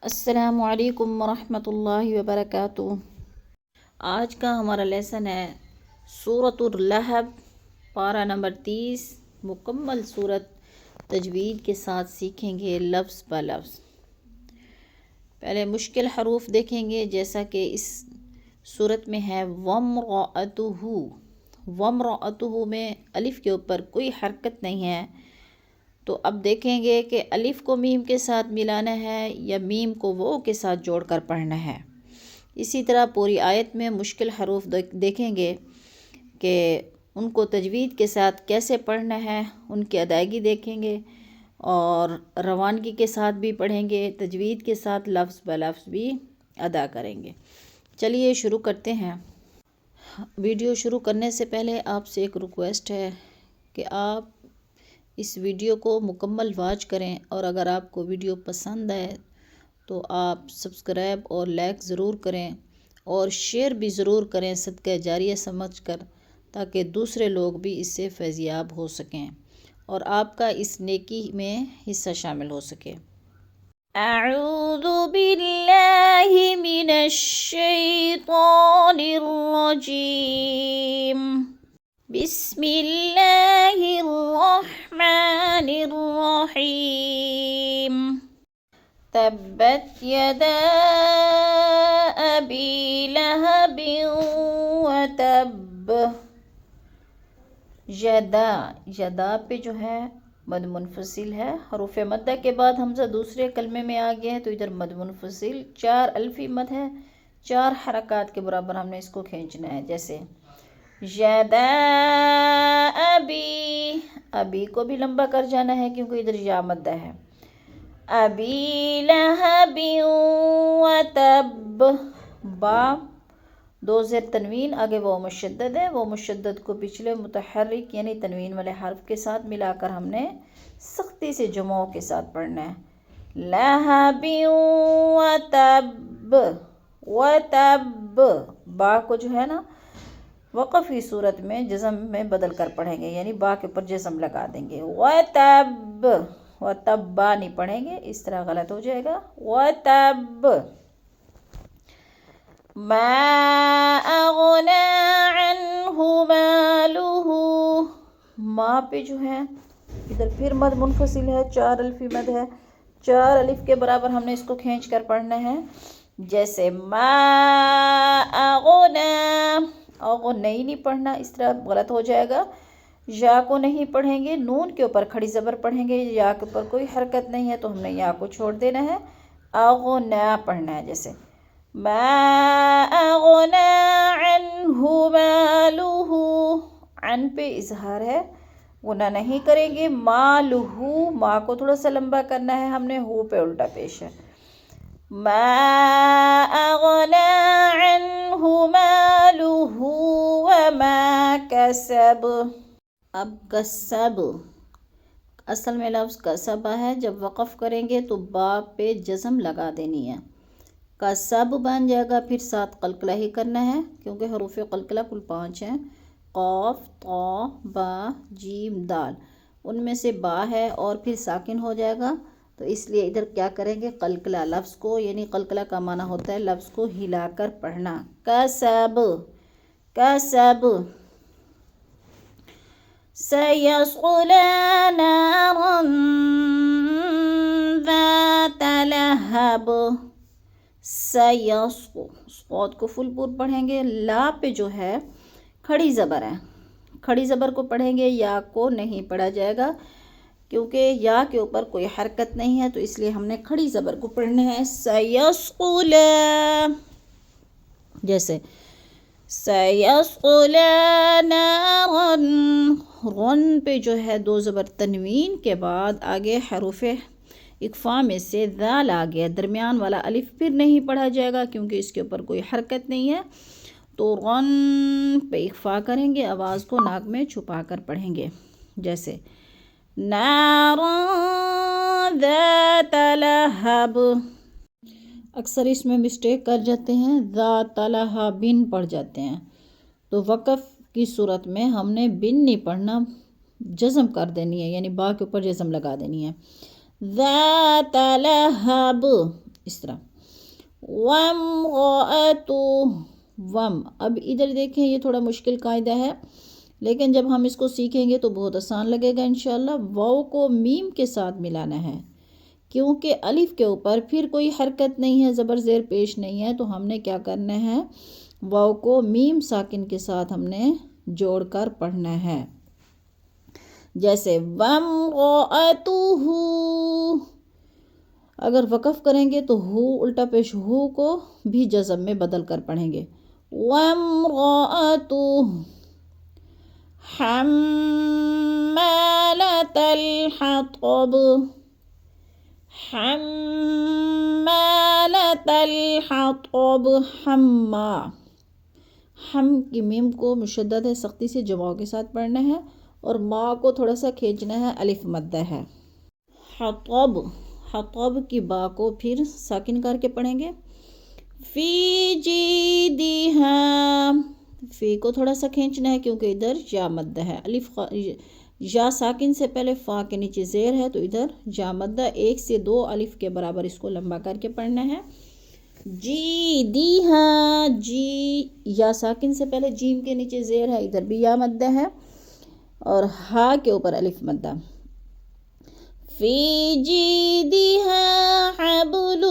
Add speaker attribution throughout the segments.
Speaker 1: السلام علیکم ورحمۃ اللہ وبرکاتہ۔ آج کا ہمارا لیسن ہے سورۃ اللہب، پارہ نمبر 30۔ مکمل صورت تجوید کے ساتھ سیکھیں گے لفظ بہ لفظ۔ پہلے مشکل حروف دیکھیں گے، جیسا کہ اس صورت میں ہے وَامْرَأَتُهُ۔ وَامْرَأَتُهُ میں الف کے اوپر کوئی حرکت نہیں ہے، تو اب دیکھیں گے کہ الف کو میم کے ساتھ ملانا ہے یا میم کو وہ کے ساتھ جوڑ کر پڑھنا ہے۔ اسی طرح پوری آیت میں مشکل حروف دیکھیں گے کہ ان کو تجوید کے ساتھ کیسے پڑھنا ہے، ان کی ادائیگی دیکھیں گے اور روانگی کے ساتھ بھی پڑھیں گے، تجوید کے ساتھ لفظ بہ لفظ بھی ادا کریں گے۔ چلیے شروع کرتے ہیں۔ ویڈیو شروع کرنے سے پہلے آپ سے ایک ریکویسٹ ہے کہ آپ اس ویڈیو کو مکمل واچ کریں، اور اگر آپ کو ویڈیو پسند آئے تو آپ سبسکرائب اور لائک ضرور کریں اور شیئر بھی ضرور کریں صدقہ جاریہ سمجھ کر، تاکہ دوسرے لوگ بھی اس سے فیضیاب ہو سکیں اور آپ کا اس نیکی میں حصہ شامل ہو سکے۔ اعوذ باللہ من الشیطان الرجیم، بسم اللہ الرحمن الرحیم۔ تبت یدا ابی لہب وتب۔ یدا پہ جو ہے مد منفصل ہے، حروف مدہ کے بعد حمزہ دوسرے کلمے میں آ گیا ہے، تو ادھر مد منفصل 4 الفی مد ہے، 4 حرکات کے برابر ہم نے اس کو کھینچنا ہے۔ جیسے یدا ابی کو بھی لمبا کر جانا ہے کیونکہ ادھر یا مدہ ہے۔ ابی لہب وتب، با 2 زیر تنوین، آگے وہ مشدد ہے، وہ مشدد کو پچھلے متحرک یعنی تنوین والے حرف کے ساتھ ملا کر ہم نے سختی سے جمعوں کے ساتھ پڑھنا ہے۔ لہب وتب، وتب، با کو جو ہے نا وقفی صورت میں جزم میں بدل کر پڑھیں گے، یعنی با کے اوپر جزم لگا دیں گے۔ وتب، وتب با نہیں پڑھیں گے، اس طرح غلط ہو جائے گا۔ وتب، ما اغنی عنہ مالہ، ما پہ جو ہے ادھر پھر مد منفصل ہے، 4 الفی مد ہے، 4 الف کے برابر ہم نے اس کو کھینچ کر پڑھنا ہے۔ جیسے ما اغنی نہیں پڑھنا، اس طرح غلط ہو جائے گا۔ یا کو نہیں پڑھیں گے، نون کے اوپر کھڑی زبر پڑھیں گے، یا کے اوپر کوئی حرکت نہیں ہے تو ہم نے یا کو چھوڑ دینا ہے، اغنا پڑھنا ہے۔ جیسے ما اغنی عنہ مالہ، عن پہ اظہار ہے، غنہ نہیں کریں گے۔ مالہ، ما کو تھوڑا سا لمبا کرنا ہے ہم نے، ہو پہ الٹا پیش ہے۔ ما اغنی عنہ مالہ وما کسب۔ اب کسب، اصل میں لفظ کسب ہے، جب وقف کریں گے تو با پہ جزم لگا دینی ہے، کسب بن جائے گا، پھر 7 قلقلہ ہی کرنا ہے کیونکہ حروف قلقلہ کل 5 ہیں، قاف، طا، با، جیم، دال، ان میں سے با ہے اور پھر ساکن ہو جائے گا، تو اس لیے ادھر کیا کریں گے، قلقلہ لفظ کو، یعنی قلقلہ کا معنی ہوتا ہے لفظ کو ہلا کر پڑھنا۔ کسب، کسب، سیصلی نارا ذات لہب۔ صاد کو فل پور پڑھیں گے، لا پہ جو ہے کھڑی زبر ہے، کھڑی زبر کو پڑھیں گے، یا کو نہیں پڑھا جائے گا کیونکہ یا کے اوپر کوئی حرکت نہیں ہے، تو اس لیے ہم نے کھڑی زبر کو پڑھنا ہے۔ سیصلی، جیسے سیصلی نارا، غن پہ جو ہے 2 زبر تنوین کے بعد آگے حروف اکفا میں سے ذال آ گیا، درمیان والا الف پھر نہیں پڑھا جائے گا کیونکہ اس کے اوپر کوئی حرکت نہیں ہے، تو غن پہ اکفا کریں گے، آواز کو ناک میں چھپا کر پڑھیں گے۔ جیسے نارا ذات لہب، اکثر اس میں مسٹیک کر جاتے ہیں، ذات لہب پڑھ جاتے ہیں، تو وقف کی صورت میں ہم نے بن نہیں پڑھنا، جزم کر دینی ہے، یعنی با کے اوپر جزم لگا دینی ہے۔ ذات لہب، اس طرح وامرأتو وم. اب ادھر دیکھیں یہ تھوڑا مشکل قاعدہ ہے، لیکن جب ہم اس کو سیکھیں گے تو بہت آسان لگے گا انشاءاللہ. واو کو میم کے ساتھ ملانا ہے، کیونکہ الف کے اوپر پھر کوئی حرکت نہیں ہے، زبر زیر پیش نہیں ہے، تو ہم نے کیا کرنا ہے، واو کو میم ساکن کے ساتھ ہم نے جوڑ کر پڑھنا ہے. جیسے وامرأتہ، اگر وقف کریں گے تو ہو الٹا پیش ہو کو بھی جزم میں بدل کر پڑھیں گے. وامرأتہ حمالة الحطب، حمالة الحطب، حما. ہم کی میم کو مشدد ہے، سختی سے جماؤ کے ساتھ پڑھنا ہے، اور ما کو تھوڑا سا کھینچنا ہے، الف مدہ ہے. حطب، حطب کی با کو پھر ساکن کر کے پڑھیں گے. فی جیدہا، فی کو تھوڑا سا کھینچنا ہے کیونکہ ادھر یا مدہ ہے. الف یا ساکن سے پہلے فا کے نیچے زیر ہے، تو ادھر یا مدہ 1 سے 2 الف کے برابر اس کو لمبا کر کے پڑھنا ہے. جیدہا، جی یا ساکن سے پہلے جیم کے نیچے زیر ہے، ادھر بھی یا مدہ ہے، اور ہا کے اوپر الف مدہ. فی جیدہا حبل،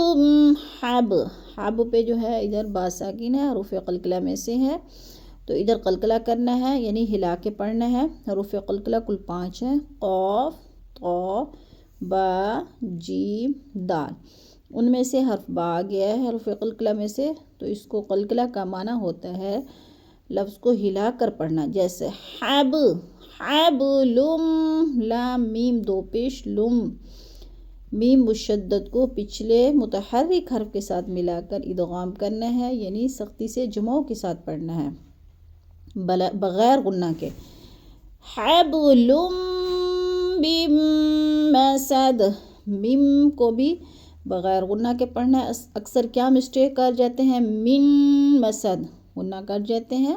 Speaker 1: حب، حب پہ جو ہے ادھر با ساکن ہے، حروف قلقلہ میں سے ہے، تو ادھر قلقلہ کرنا ہے، یعنی ہلا کے پڑھنا ہے. حروف قلقلہ کل 5 ہیں، قاف، طا، با، جیم، دال. ان میں سے حرف با آ گیا ہے حروف قلقلہ میں سے، تو اس کو قلقلہ کا معنی ہوتا ہے لفظ کو ہلا کر پڑھنا. جیسے حب، حبلم، لام میم 2 پیش، لم، میم مشدد کو پچھلے متحرک حرف کے ساتھ ملا کر ادغام کرنا ہے، یعنی سختی سے جمعوں کے ساتھ پڑھنا ہے بغیر غنہ کے. حبلم من مسد، میم کو بھی بغیر غنہ کے پڑھنا ہے. اکثر کیا مسٹیک کر جاتے ہیں، من مسد غنہ کر جاتے ہیں.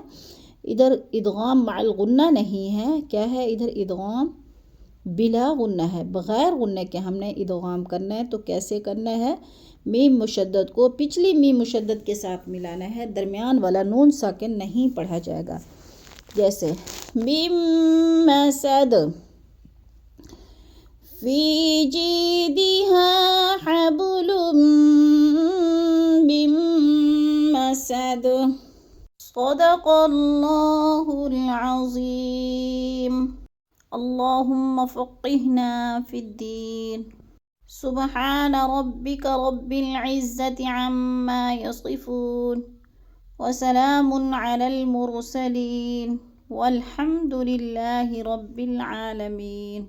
Speaker 1: ادھر ادغام مع الغنہ نہیں ہے، کیا ہے، ادھر ادغام بلا غنہ ہے، بغیر غنہ کے ہم نے ادغام کرنا ہے. تو کیسے کرنا ہے، میم مشدد کو پچھلی میم مشدد کے ساتھ ملانا ہے، درمیان والا نون ساکن نہیں پڑھا جائے گا. جیسے من مسد، فی جیدہا حبل من مسد. صدق اللہ العظیم. اللہم فقہنا فی الدین. سبحان ربک رب العزت عما یصفون، وسلام علی المرسلین، والحمد للہ رب العالمین.